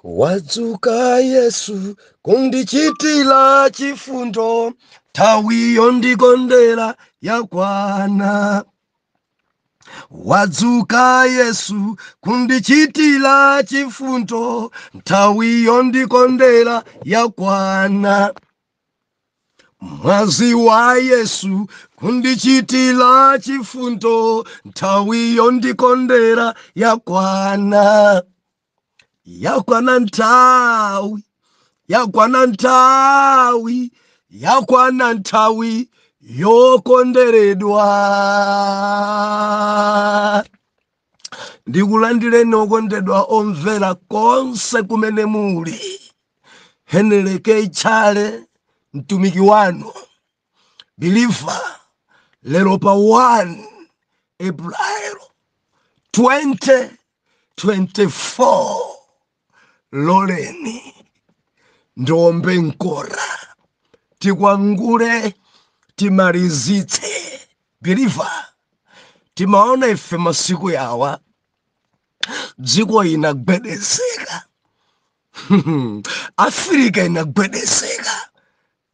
Wadzuka Yesu kundichitila chifundo, nthawi yondikondera yakwana. Wadzuka Yesu kundichitila chifundo, nthawi yondikondera yakwana. Mwazi wa Yesu kundichitila chifundo, nthawi yondikondera yakwana. Yakwana nthawi, yakwana nthawi, yakwana nthawi yokondweredwa. Ndikulandireni okondedwa omvera konse kumene muli. Heneleke ichale mtumiki wanu believer lero pa 1 April 2024 loleni ndiombe nkora tikwangule timalizitse believer. Timaona ife masiku yawa dziko inagwedezeka. Afrika inagwedezeka,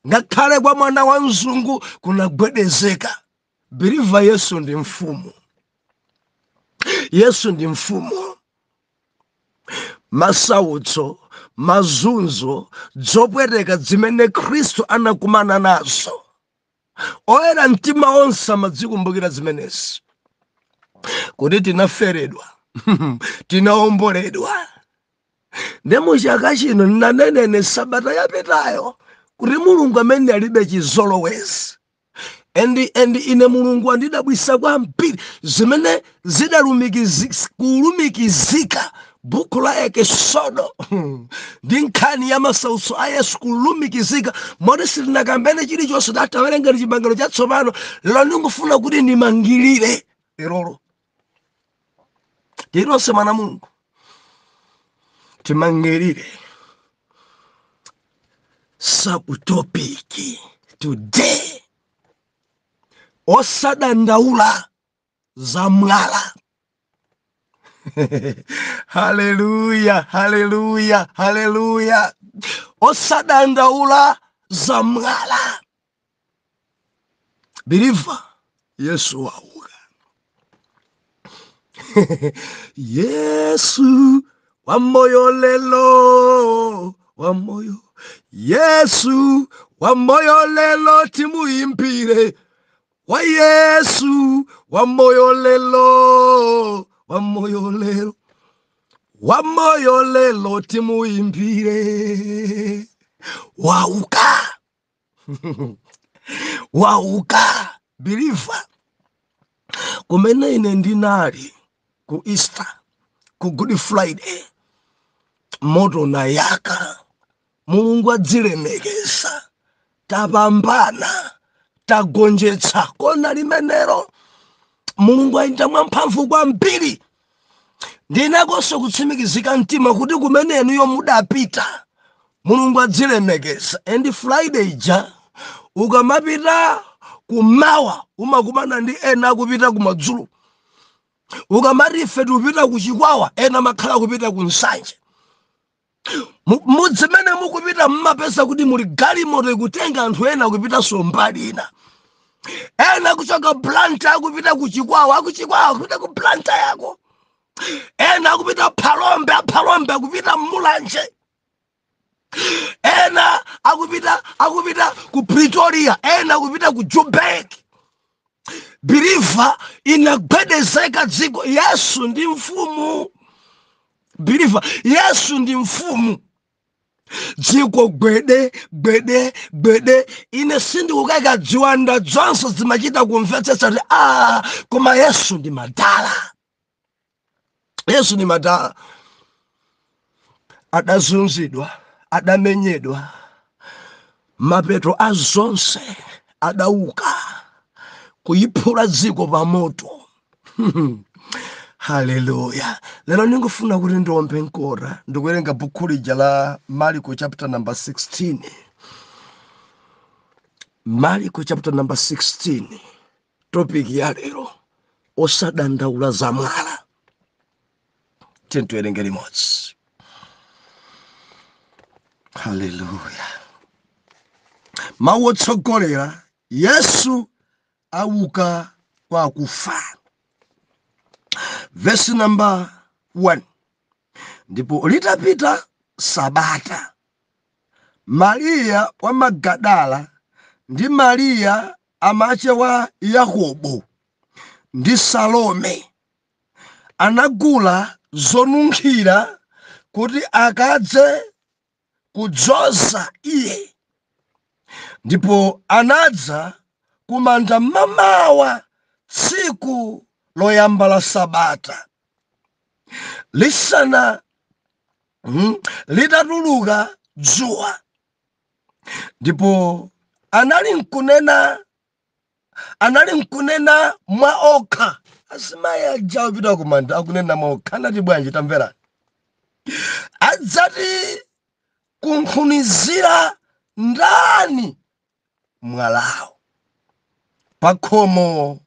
ngakhale kwa mwana wa mzungu kunagwedezeka. Believer, Yesu ndi mfumu. Yesu ndi mfumu. Masautso, mazunzo, zopweteka zimene Khristu anakumana nazo, oyera mtima onse amadzikumbukira zimenezi, kuti tinaferedwa, tinaomboledwa. Ndemu chaka chino ndinanenene sabata yapitayo kuti Mulungu amene alibe chizolowezi. Endi ine Mulungu andidabwisa kwambiri zimene kulumikizika buku la Ekesodo ndi nkhani ya masautso a Yesu kulumikizika. Moti sitinakambene chilichonse tatawerengera chipangano chatsopano. Lero ndikufuna kuti ndimangirire lerolo tilonse mwana Mulungu timangirire subtopic today: Osadandaura za mwala. Haleluya, haleluya, haleluya. Osadandaura za mwala. Believer, Yesu wauka. Yesu wa moyo lelo, wa moyo. Yesu wa moyo lelo timuimbire. Wa Yesu wa moyo lelo, wa moyo lelo, wa moyo lelo timuimbire. Wauka. Wauka. Believer, kumene ine ndinali ku Easter, ku Good Friday, moto na yaka. Mulungu adzilemekeza, tapambana, tagonjetsa kona limenero. Mulungu ayenda mwamphamvu kwambiri. Ndinakonso kutsimikizika mtima kuti kumene enuyo mudapita Mulungu adzilemekeza. And Friday ja ukamapita kumawa umakumana ndi ena kupita kumadzulo. Ukamati ife tikupita kuchikwawa, ena makhala kupita kunsanje. Mudzimene mukupita mmapeza kuti muli galimoto ikutenga anthu ena kupita sombali ina. Ena kuchoka Blanta akupita kuchikwawa, akuchikwawa akupita ku Blanta yako. Ena akupita Palombe, Palombe akupita Mulanje. Ena akupita ku Pretoria, ena akupita ku Joburg. Believer, inagwedezeka dziko. Yesu ndi mfumu. Believer, Yesu ndi mfumu. Dziko gwede, gwede, gwede. Ine sindi kukaka ziwanda zonse zimachita kumvetsetsa kuti koma Yesu ndi madala. Yesu ndi madala. Adazunzidwa, adamenyedwa, mapeto azonse adauka kuyiphula dziko pa moto. Hallelujah. Lero ndingufuna kuti ndiombe nkora ndikuwerenga buku lija la Marko chapter number 16. Marko chapter number 16. Topic ya lero: Osadandaura za mwala. Tiye tiwerenge limodzi. Hallelujah. Mawotsogolera Yesu auka kwa kufa. Verse number 1. Ndipo litapita Sabata, Maria wa Magadala ndi Maria amache wa Yakobo ndi Salome anagula zonunkhira kuti akadze kudzoza iye. Ndipo anadza kumanda mamawa tsiku loyamba la Sabata, lisana litatuluka dzuwa. Ndipo anali nkunena mwa okha. Asimayi aja opita kumanda akunena mwa okha. Anati bwanji tamvera. Adzati kunkhunizira ndani mwalawo pa khomo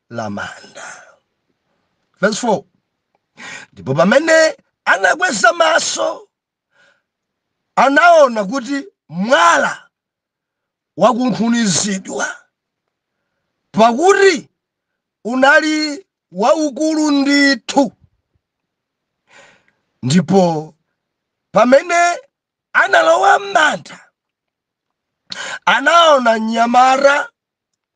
la manda. Verse 4. Ndipo pamene anakweza maso, anaona kuti mwala wakunkhunizidwa, pakuti unali waukulu ndithu. Ndipo pamene analowa m'manda, anaona mnyamata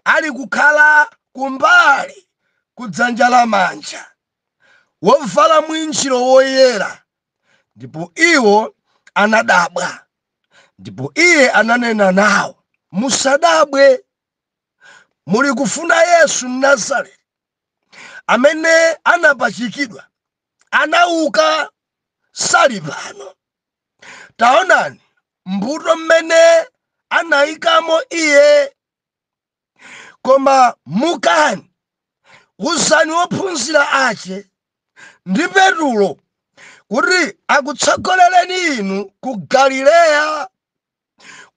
ali kukhala kumbali kudzanja lamanja, wovala mwinjiro woyera. Ndipo iwo anadabwa. Ndipo iye ananena nawo, musadabwe, muli kufuna Yesu Mnazareti, amene anapachikidwa. Anauka, sali pano. Taonani mbuto mmene anayikamo iye. Koma mukani, uzani ophunzira ache ndi Petulo kuti akutsogolereni inu ku Galileya.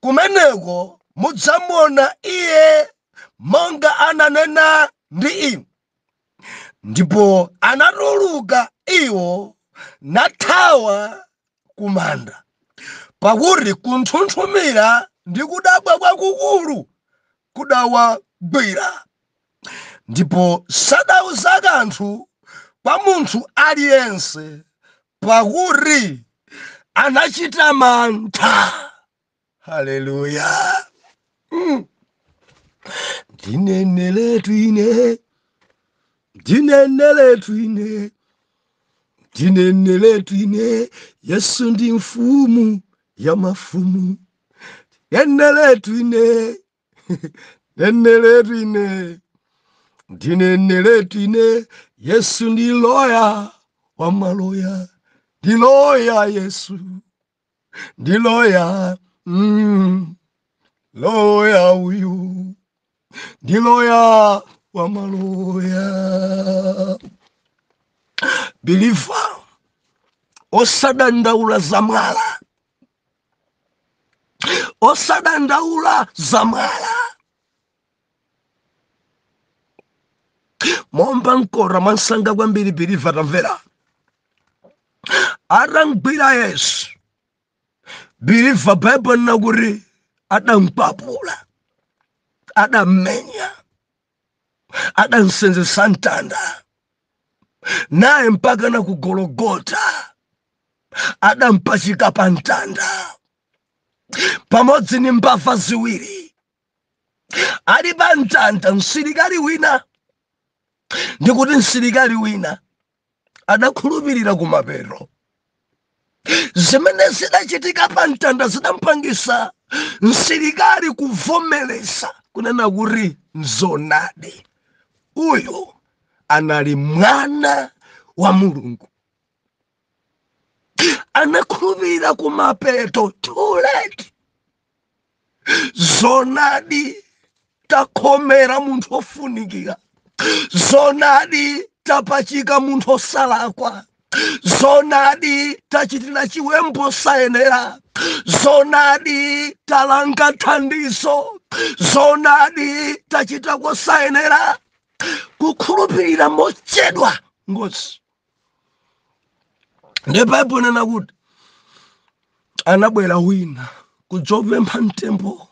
Kumeneko mudzamuona iye monga ananena ndi inu. Ndipo anatuluka iwo nathawa kumanda, pakuti kunthunthumira ndi kudabwa kwakukulu kudawagwira. Ndipo sadauza kanthu kwa munthu aliyense, pakuti anachita mantha. Haleluya. Ndineneletu ine, ndineneletu ine, ndineneletu ine, Yesu ndi mfumu ya mafumu. Ndineneletu ine, ndineneletu ine, ndineneletu ine, Yesu ndi loya wa maloya. Ndi loya Yesu, ndi loya, loya uyu, ndi loya wa maloya. Believer, osadandaula zamwala, osadandaula zamwala. Momba nkora mansanga kwambiri believer tamvera. Arangwira Yesu, believer Bible nakuri adampapula, adammenya, adansenzesa ntanda, naye mpaka na ku Gologota adampachika pa ntanda pamodzi ni mbava ziwiri. Ali pa ntanda msilikali wina, ndikuti msilikali wina adakhulupirira kumapeto. Zimene zidachitika pa ntanda zidampangisa msilikali kuvomereza kunena kuti nzonadi uyu anali mwana wa Mulungu. Anakhulupirira kumapeto, too late. Zonadi takhomera munthu ofunikira, zonadi tapachika munthu osalakwa, zonadi tachitira chiwembo sayenera, zonadi talanga thandizo, zonadi tachita kosayenera. Kukhulupirira mochedwa ngozi. The Bible nena kuti anabwera wina kudzopempha mtembo.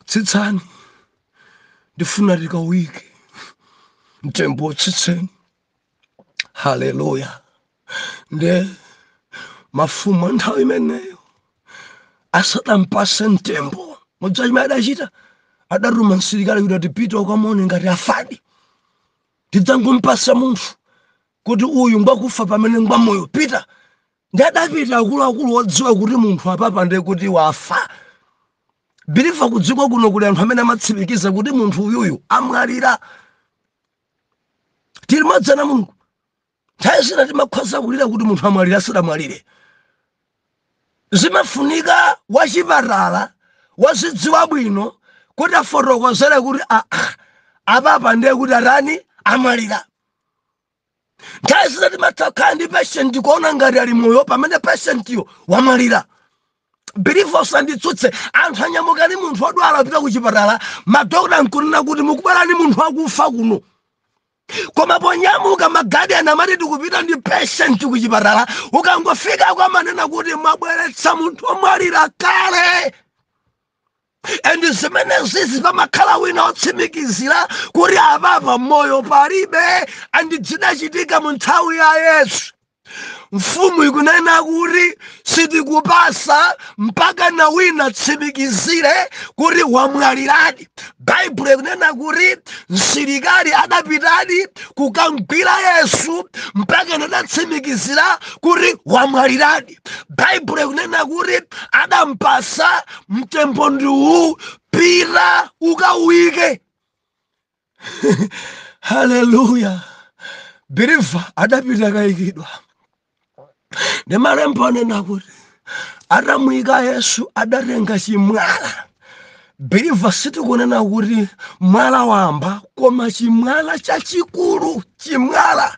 Tsitsani ndifuna tikawike mtembo tsitseni. Haleluya. Nde mafumu nthawi imeneyo asadampase mtembo, mudzachimene adachita, adatuma msilikali kuti atipite ukamone ngati afadi. Tidzangompasa munthu kuti uyu ngwakufa pamene ngwamoyo, pita. Ndi adapita akuluakulu odziwa kuti munthu apapa ndiye kuti wafa. Biliva kudziko kuno kuli anthu amene amatsimikiza kuti munthu uyuyu amwalira. Tili madzana Mulungu. Nthawi zina timakhoza kulira kuti munthu amwalira sadamwalire. Zimafunika wachipatala wazidziwa bwino kuti afotokozere kuti apapa ndiye kuti atani amwalira. Nthawi zina timatakhala ndi patient kuona ngati ali moyo pamene patientyo wamwalira. Biliva usanditsutse, anthu anyamukani munthu odwala apita kuchipatala, madokota nkunena kuti mukubwerani munthu akufa kuno. Koma ponyamuka magadiani amati tikupita ndi patient kuchipatala, ukangofika kwamanena kuti mwabweretsa munthu omwalira kale. Endi zimenezi pamakhala wina otsimikizira kuti apapa moyo palibe, andi zidachitika mu nthawi ya Yesu. Mfumu ikunena kuti sitikupasa mpaka na wina tsimikizire kuti wamwaliradi. Baibulo ikunena kuti msilikali adapitadi kukamgwira Yesu mpaka nadatsimikizira kuti wamwaliradi. Baibulo ikunena kuti adampasa mtembo ndiwu, pita ukawike. Haleluya. Biliva adapita kayikidwa. Ndi malemba anena kuti atamuyika Yesu adatenga chimwala. Biliva sitikunena kuti mwala wamba, koma chimwala chachikulu, chimwala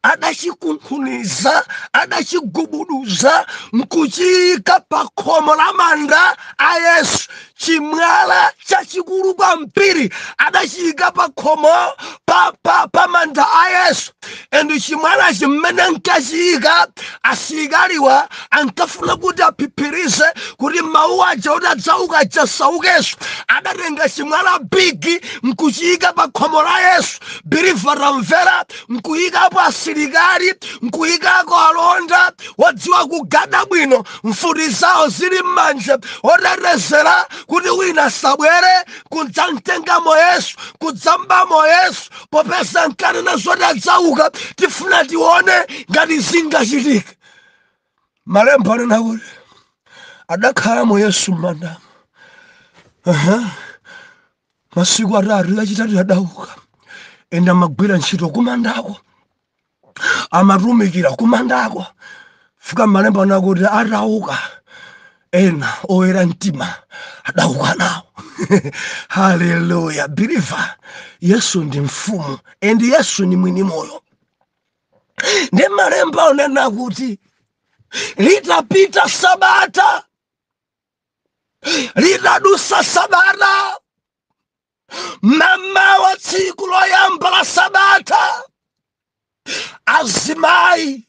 adachikunkhuniza, adachigubuduza, nkuchiyika pa khomo la manda a Yesu. Chimwala chachikulu kwambiri adachiyika pa khomo pa manda a Yesu. Endi chimwala chimene nkachiyika, asilikaliwa ankafuna kuti aphiphirize kuti mawu aja utadzauka achasaukeso. Adatenga chimwala bigi nkuchiyika pa khomo la Yesu. Biliva tamvera, nkuyikapo asilikali, nkuyikako alonda wadziwa kugada bwino, mfuti zawo zili m'manja otetezera kuti wina sabwere kudzamtengamo Yesu, kudzambamo Yesu. Popeza nkanena zoti adzauka, tifuna tione ngati zingachitika. Malemba anena kuti adakhalamo Yesu m'mandamo. Masiku atatu, lachitatu adauka. Enda amagwira ntchito kumandako, amatumikira kumandako. Fika malemba anena kuti atauka, ena oyera mtima adauka nawo. Haleluya. Biliva, Yesu ndi mfumu, endi Yesu ni mwini moyo. Ndi malemba anena kuti litapita Sabata, litadusa Sabata, mama wa tsiku loyamba la Sabata, azimayi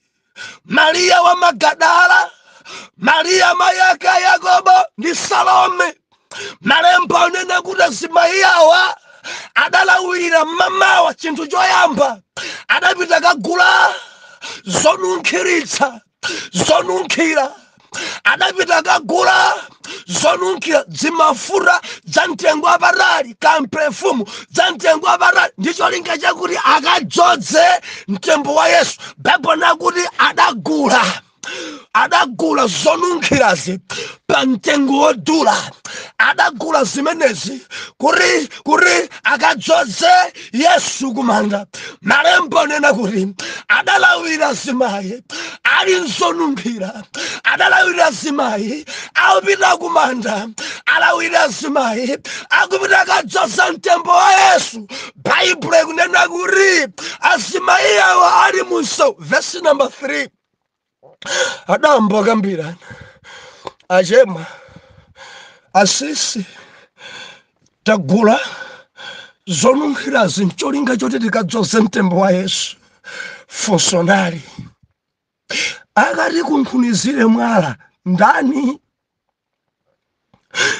Maria wa Magadala, Maria mayaka ya Yakobo ndi Salome. Malemba anena kuti azimayi awa adalawirira mama wa chinthu choyamba, adapita kagula zonunkhiritsa, zonunkhira. Adapita kagula zonunkhira zimafuta za mtengo wapatali, kampefumu za mtengo wapatali, ndicho linga chakuti akadzodze mtembo wa Yesu. Baibulo nakuti adagula zonunkhirazi pa mtengo wodula. Adagula zimenezi kuti akadzodze Yesu kumanda. Malemba anena kuti adalawira azimayi ali nzonunkhira, adalawira azimayi akupita kumanda, alawira azimayi akupita akadzodza mtembo wa Yesu. Baibulo ikunena kuti azimayi awa ali munso. Verse number 3. Adamba akambirana, achema, asisi, tagula zonunkhirazi ncholinga choti tikadzodze mtembo wa Yesu. Fosonali akati kunkhunizire mwala ndani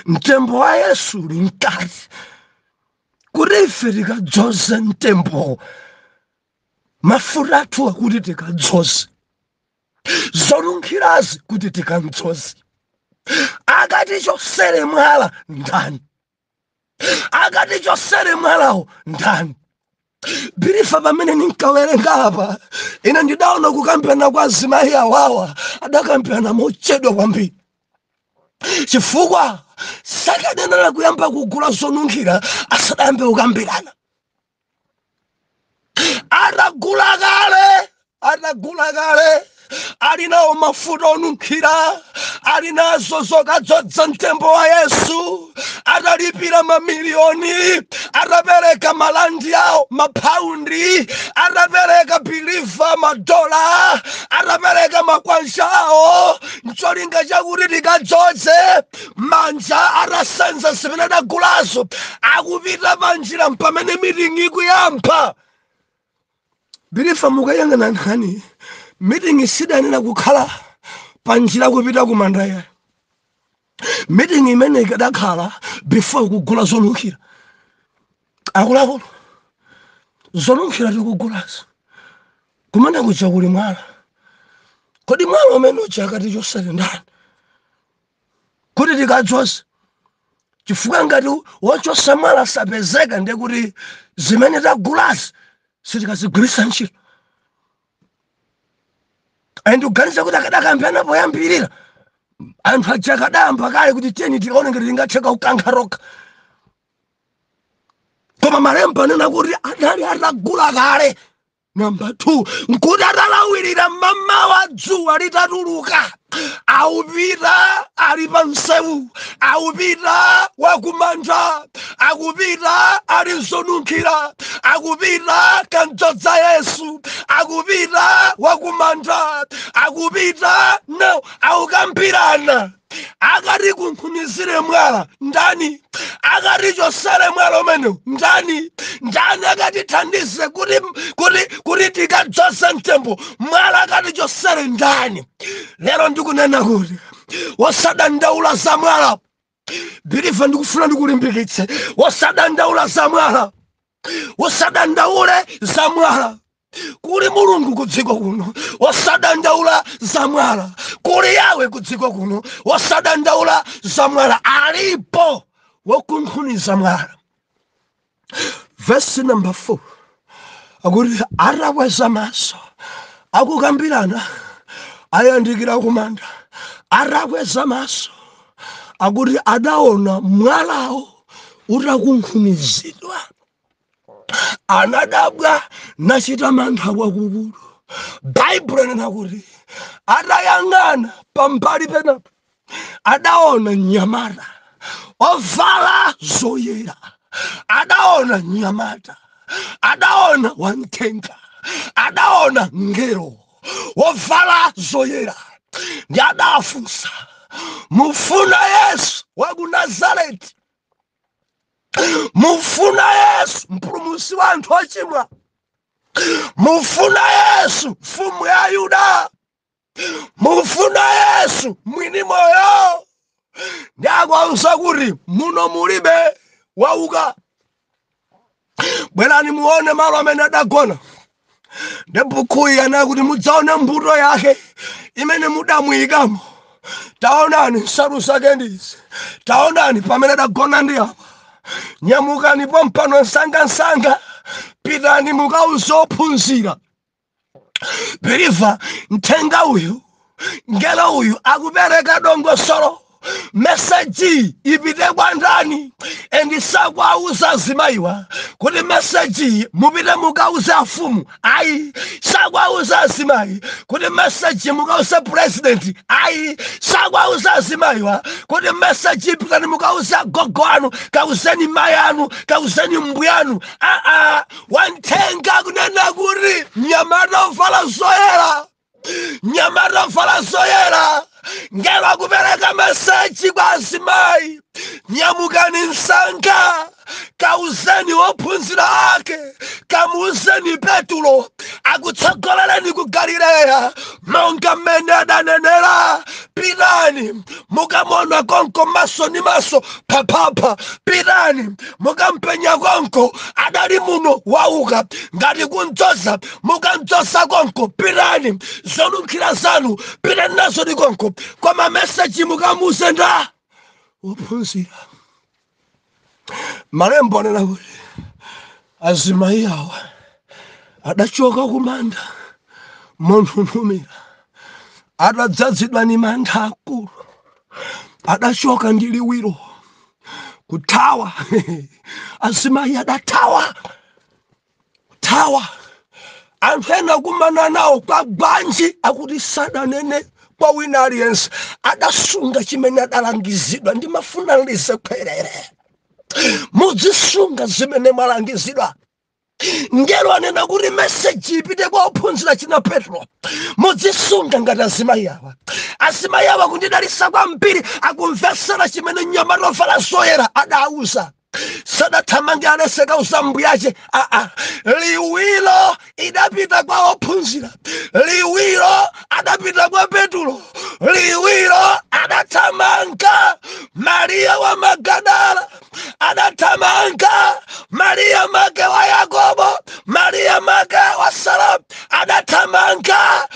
mtembo wa Yesu uli mkati kuti ife tikadzoze mtembo mafuta athu akuti tikadzoze zonunkhirazi kuti tikadzoze akati chosere mwala ndani akati chosere mwalawo ndani birifa pamene ninkawerenga apa ine ndidaona kukambirana kwa azimayi awawa adakambirana mochedwa kwambiri chifukwa sakadanala kuyamba kugula zonunkhira asadayambe kukambirana atagula kale alinawo mafuta onunkhira alinazo zokadzodza mtembo wa Yesu atalipira mamiliyoni atapereka malandi awo mapaundi atapereka biliva madola atapereka makwansha awo ncholinga chakuti tikadzodze manja atasenza zimene adagulazo akupita panjira mpamene mitingi ikuyamba biliva mukayang'ana nkhani meeting sidanena kukhala panjira kupita kumandaya meeting imene ikadakhala before kugula zonunkhira akuluakulu zonunkhira tikugulazo kumene kuja kuli mwala kodi mwala umene uja akati chosere ndani kuti tikadzoze chifukwa ngati wochosa mwala sapezeka ndiye kuti zimene tagulazi sitikazigwiritsa ntchito and uganiza kuti akadakambirana poyambirira anthu aja akadayamba kale kuti tiyeni tikaone ngati tingatheka kukankha rokha koma malemba anena kuti adali atagula kale number 2 nkuti atalawirira mmamawa dzuwa litatuluka awupita ali pa msewu awupita wakumanja akupita ali zonunkhira akupita kadzodza Yesu akupita wakumanja akupita no awukambirana akati kunkhunizire mwala ndani akati chosere mwala umene ndani akati thandize kuti tikadzoze mtembo mwala akati chosere ndani lero ndikunena kuti wosadandaula za mwala biliva ndikufuna ndikulimbikitse wosadandaula za mwala wosadandaule za mwala kuli mulungu kudziko kuno wosadandaula za mwala kuli yawe kudziko kuno wosadandaula za mwala alipo wokunkhuniza mwala verse number 4 akuti ataweza maso akukambirana ayandikira kumanda ataweza maso akuti adaona mwalawo utakunkhunizidwa anadabwa nachita mantha kwakukulu Bible inena kuti atayang'ana pambali penapo adaona nyamata ovala zoyera adaona nyamata adaona wamthenga adaona ngelo wovala zoyera ndi adafunsa mufuna Yesu wa ku Nazareti mufuna Yesu mpulumutsi wa anthu ochimwa mufuna Yesu mfumu ya Yuda mufuna Yesu mwini moyo ndi akuwauza kuti muno mulibe wauka bwerani muone malo amene adagona ndi bukuyi anena kuti mudzaone mbuto yake imene mudamuyikamo taonani nsalu zake ndizi taonani pamene adagona ndi apa nyamukani pompano nsanga pitani mukauze ophunzira beliva mthenga uyu ngelo uyu akupereka dongosolo message ipite kwa ndani endisakwauza azimayiwa kuti message mupite mukauze afumu ayi sakwauza azimayi kuti message mukauze president ayi sakwauza azimayiwa kuti message ipitani mukauze gogo anu kauzeni mayi anu kauzeni mbuya anu wamthenga kunena kuti nyamata ovala zoyera nyamata ovala zoyera ngelo akupereka message kwa azimayi nyamukani msanga kauzeni ophunzira ake kamuuzeni Petulo akutsogolereni ku Galileya monga mmene adanenera pitani pitani mukamona konko maso ni maso papapa, pitani mukampenya konko adali muno wauka ngati kunjoza mukanjoza konko, pitani zonunkhira zanu pitani nazo ni konko, koma meseji mukamuse nda ophunzira. Malembo anena kuti azimayi awa adachoka kumanda monthunthumira, adadzazidwa ni mantha akulu, adachoka ndi liwiro kuthawa. Azimayi adathawa anthu ena kumana nawo kwa bwanji akuti sadanene kwa wina aliyense, adasunga chimene adalangizidwa. Ndimafunanlise kwerere muzisunga zimene mwalangizidwa. Ngelo anena kuti meseji ipite kwa ophunzira china Petro, muzisunga ngati azimayi awa. Azimayi awa kundidalisa kwambiri, akumvesera chimene mnyamata ovala zoyera adauza. Sadathamange aleseka usambu yache. Liwiro idapita kwa ophunzira, liwiro adapita kwa Petro, liwiro adathamanga Maria wa Magadala, adathamanga Maria make wa Yakobo, Maria make wa Salome, adathamanga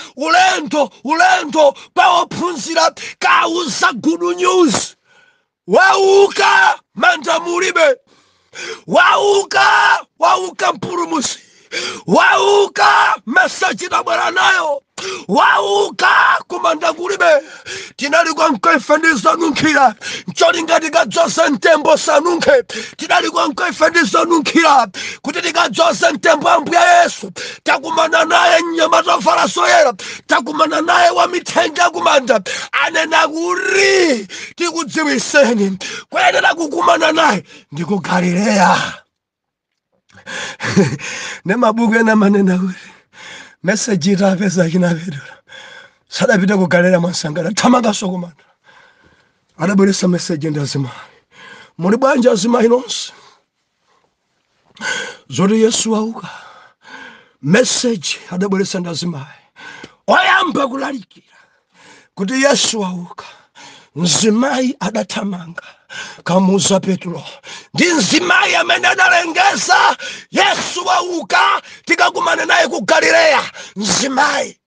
ulendo kwa ophunzira kauza good news. Wauka manda mulibe, wauka mpulumusi, wauka meseji tabwera nayo, wauka kumanda kulibe. Tinali kwa mkaife ndizonunkhira ncholinga tikadzoza mtembo sanunkhe. Tinali kwa mkaife ndizonunkhira kuti tikadzoza mtembo Ambuye Yesu. Takumana naye mnyamata ovala zoyera, takumana naye wa mithenga yakumanda, anena kuti tikudziwiseni kuyenera kukumana naye ndi ku Galileya. Ne mabuku ena manena kuti meseji itapeza china Petro sadapita ku Galileya mwansangala, thamanga sokumanda. Adabweresa meseji ndi azimayi. Muli bwanji azimayi nonse? Zoti Yesu wauka. Meseji adabweresa ndi azimayi. Oyamba kulalikira kuti Yesu wauka, mzimayi adathamanga kamuza Petro, ndi mzimayi amene adalengeza Yesu wauka tikakumane naye ku Galileya. Mzimayi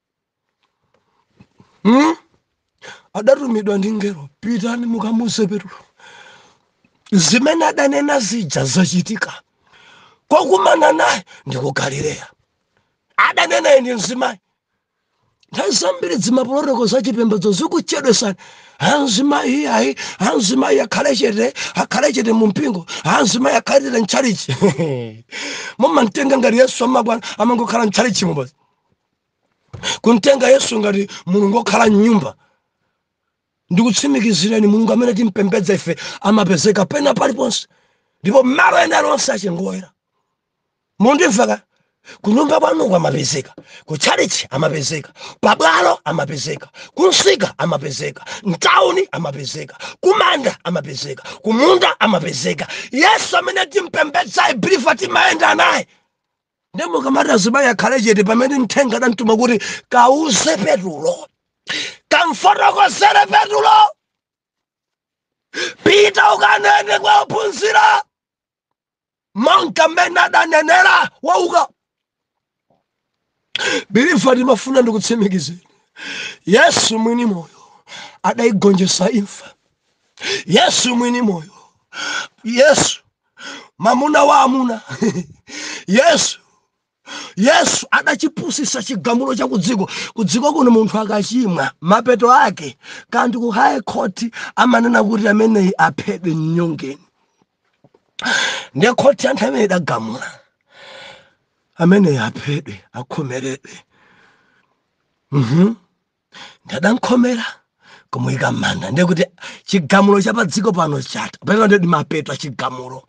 adatumidwa ndi ngelo, pitani mukamuze Petro zimene adanena zija zachitika. Kokumana naye ndi ku Galileya. Adanena ndi mzimayi. Nthawi zambiri zimapolotoko zachipembedzo zikuchedwesani. Anzimayi ayi, anzimayi akhale chete mu mpingo, anzimayi akhale chete mtchalichi. Mumantenga ngati Yesu amangokhala mtchalichi mubasi. Kuntenga Yesu ngati Mulungu okhala mnyumba. Ndikutsimikizireni Mulungu amene timpembedza ife amapezeka pena paliponse, ndipo malo ena alonse achengoera. Mundimveka? Kunyumba kwanu amapezeka, kutchalichi amapezeka, pabwalo amapezeka, kunsika amapezeka, mtauni amapezeka, kumanda amapezeka, kumunda amapezeka. Yesu amene timpembedza ibrifa timayenda naye. Ndemo kamata azimayi akhale chete pamene mthenga adamtuma kuti kauze Petro, kamfotokozere Petro, pita ukanene kwa ophunzira monga mmene adanenera wauka. Bilifa timafuna ndikutsimikizeni, Yesu mwini moyo adayigonjesa imfa. Yesu mwini moyo, Yesu mamuna wa amuna. Yesu adachipusisa chigamulo cha kudziko kuno. Munthu akachimwa mapeto ake kandi ku high court amanena kuti ameneyi aphedwe mnyongeni. Ndiye court anthu amene idagamula ameneyi aphedwe akhomeredwe. Ndadankhomera kumuyika m'manda. Ndiye kuti chigamulo cha padziko pano chata pena ndi mapeto a chigamulo.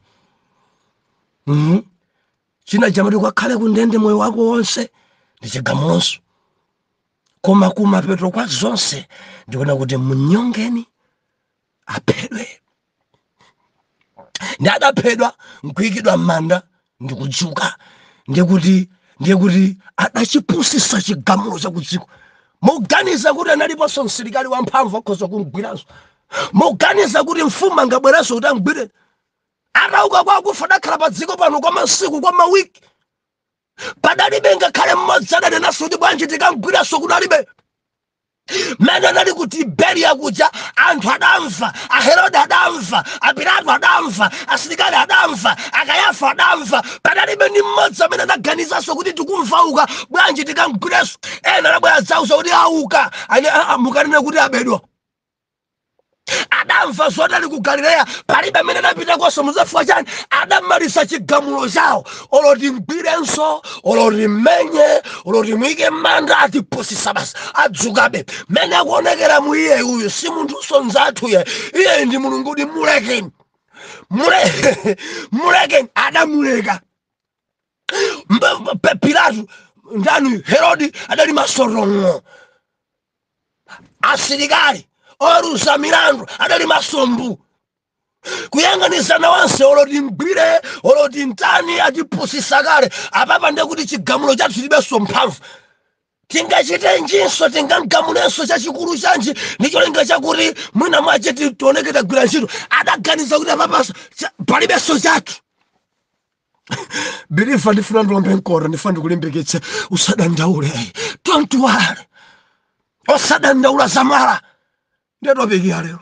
China chamati kwakhale kundende moyo wako wonse ndi chigamulonso, koma kumapeto kwa zonse ndikuona kuti mnyongeni aphedwe. Ndi adaphedwa nkuyikidwa m'manda ndikudzuka. Ndiye kuti adachipusisa chigamulo cha kudziko. muganiza kuti analiponso msilikali wamphamvu akhoza kumgwiranso muganiza kuti mfumu angabwerenso kuti amgwire atauka kwa akufa adakhala pa dziko pano kwa masiku kwa mawiki padalibe ngakhale mmodzi adanenaso kuti bwanji tikamgwiranso kuti alibe mene anali ku Tiberia kuja anthu adamva aherode adamva apilato adamva asilikali adamva akayafa adamva padalibe ni mmodzi amene anaganizanso kuti tikumvauka bwanji tikamgwiranso ena anabwera dzauza kuti auka mukanene kuti abedwa adamva zodali ku Galileya palibe amene anapita kwaso muzafuwa chani adamalisa chigamulo chawo oloti mgwirenso oloti mmenye oloti mwike manda atipusisa basi adzukabe mene akuonekera mu iye uyu si munthu nzathu iye ndi mulungu kuti mulekeni adamuleka Pilato ndani Herodi adali masorongo asilikali orusa milandu adali masombu kuyanganizana wanse oloti mgwire oloti ntani atipusisa kale apapa ndekuti chigamulo chathu chilibenso mphamvu tingachite njinso tingamgamulenso chachikulu chanji ndicholinga chakuti mwina mwache tioneke tagwira ntchito adaganiza kuti apapa palibenso chathu bilifa ndifuna ndilombe nkora ndifuna ndikulimbikitse usadandaule don't worry osadandaula zamala ndetopikira lero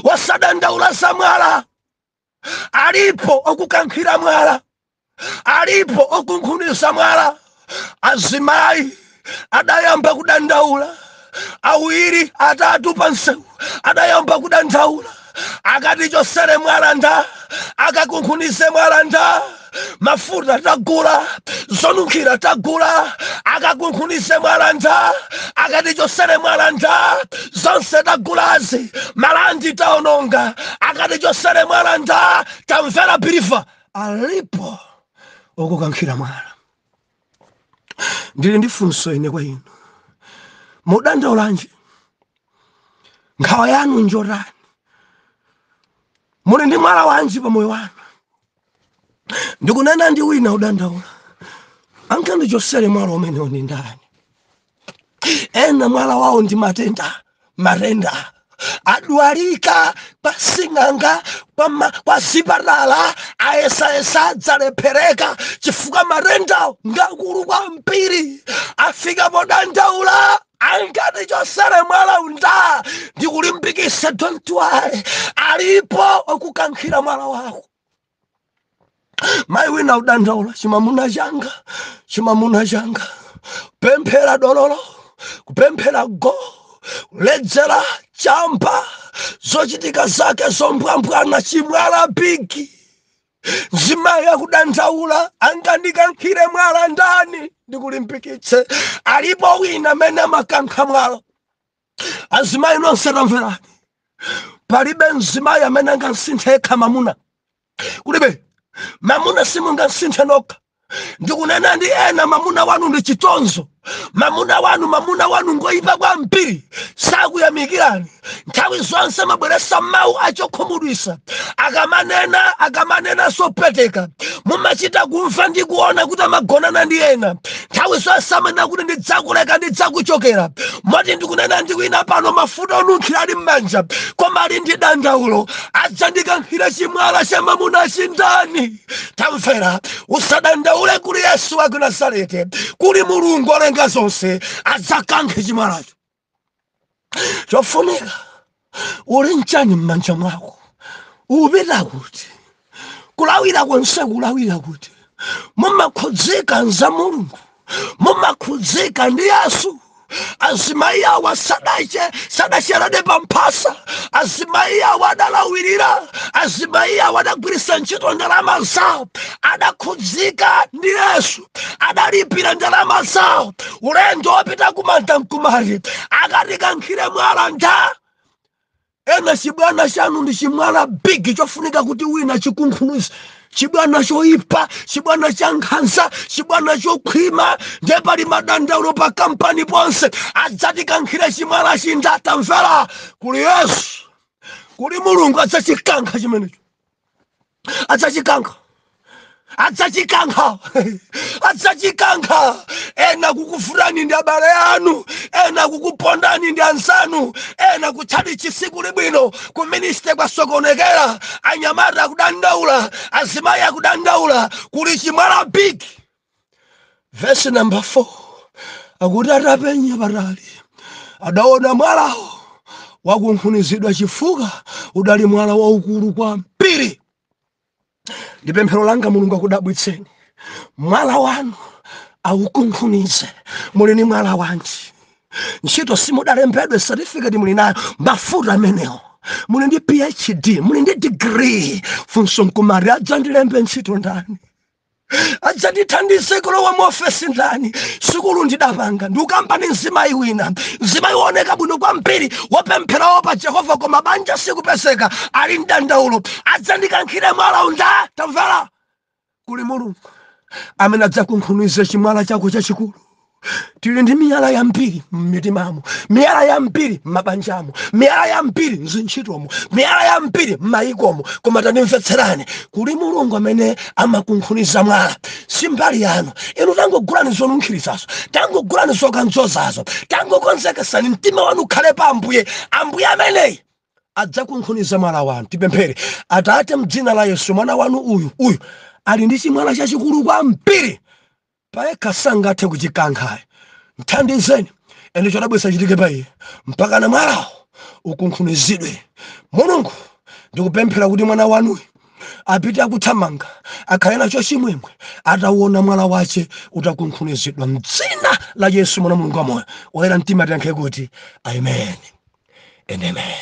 wasadandaula zamwala alipo okukankhira mwala alipo okunkhunisa mwala azimayi adayamba kudandaula awiri atatu pansewu adayamba kudandaula akati chosere mwala nda akakunkhunise mwala nda mafuta tagula zonunkhira tagula akakunkhunise mwala nda akati chosere mwala nda zonse tagulazi malandi taononga akati chosere mwala nda tamvera bilifa alipo okukankhira mwala ndili ndi funso ine kwa inu mudandaulanji nkhawa yanu njotani muli ndi mwala wanji pa moyo wanu ndikunena ndi wina udandaula anke ndi chosere mwala umenewo ndi ndani ena mwala wawo ndi matenda adwalika pasing'anga kwa zipatala ayesayesa adzalephereka chifukwa matenda ngakulu kwambiri afika podandaula angati chosere mwala unda ndikulimbikisa don't worry alipo okukankhira mwala wako mayi wina udandaula chimamuna changa pemphera dololo kupemphera go ledzera champa zochitika zake zombwambwana chimwala bigi mzimayi akudandaula angandikankhire mwala ndani ndikulimbikitse alipo wina amene amakankha mwala azimayi nonse tamverani palibe mzimayi amene angasinthe yekha mamuna kulibe mamuna simungasinthe nokha ndikunena ndi ena mamuna wanu ndi chitonzo mamuna wanu ngoyipa kwambiri sakuyamikirani nthawi zonse mabweresa mawu achokhumudwisa akamanena sopeteka mumachita kumva ndi kuona kuti amagonana ndi ena nthawi zonse amene kuti ndidzakuleka ndidzakuchokera moti ndikunena ndi wina pano mafuta onunkhira ali m'manja koma ali ndi dandaulo adzandikankhira chimwala cha mamuna chindani tamvera usadandaule kuli Yesu wa ku Nazareti kuli Mulungu olenga zonse adzakankhe chimwalacho chofunika uli nchani m'manja mwako upita kuti kulawira konse kulawira kuti mumakhudzika nza Mulungu mumakhudzika ndi Yesu azimayi awa sadacherade pamphasa azimayi awa adalawirira azimayi awa adagwirisa ntchito ndalama zawo adakhudzika ndi Yesu adalipira ndalama zawo ulendo wopita kumanda mkumari akatikankhire mwala nda ena chibwana chanu ndi chimwala bigi chofunika kuti wina chikunkhunisa chibwana choipa chibwana cha nkhanza chibwana chokhwima ndiye pali madandaulo pa kampani ponse adzatikankhire chimwala chinda tamvera kuli Yesu kuli Mulungu adzachikankha chimenecho adzachikankha adzachikankha adzachikankha. Ena kukufurani ndi abale anu, ena kukupondani ndi ansanu, ena kutsati chisiku libwino ku ministry kwasokonekera, anyamata akudandaula, azimayi akudandaula, kuli chimwala big. Verse number 4 akuti atapenya patali adaona mwalawo wakunkhunizidwa chifuka udali mwala waukulu kwambiri. Ndi pemphero langa Mulungu akudabwitseni, mwala wanu aukunkhunize. Muli ni mwala wanji? Ntchito simudalembedwe, certificate muli nayo, mafuta amenewo, muli ndi PhD, muli ndi degree, funso nkumari adzandilembe ntchito ndani? Adzandithandize kulowa mu ofesi ndani? Sukulu ndidapanga ndikukambani mzimayi wina, mzimayi wooneka bwino kwambiri, wopempherawo pa Jehova koma banja sikupeseka, ali mdandaulo. Adzandikankhire mwala unda. Tamvala, kuli Mulungu amene adzakunkhunize chimwala chako chachikulu. Tili ndi miyala yambiri m'mitimamo, miyala yambiri m'mabanjamo, miyala yambiri mzintchitomo, miyala yambiri m'mayikomo, koma tandimvetserani, kuli Mulungu amene amakunkhuniza mwala. Simbali yanu inu, tangogulani zonunkhiritsazo, tangogulani zokanzozazo, tangokonzekesani mtima wanu ukhale pa Ambuye. Ambuye ameneyi adzakunkhuniza mwala wanu. Tipemphere. Atate, m'dzina la Yesu, mwana wanu uyu ali ndi chimwala chachikulu kwambiri, payekha sangathe kuchikankha. Mthandizeni ene chodabwitsa chitike pa iye mpaka na mwalawo ukunkhunizidwe. Mulungu ndikupemphera kuti mwana wanuyu apite akuthamanga, akhale nacho chimwemwe atauona mwala wace utakunkhunizidwa. M'dzina la Yesu, mwana Mulungu wamoyo, woyera mtima tiyankhe kuti amen and amen.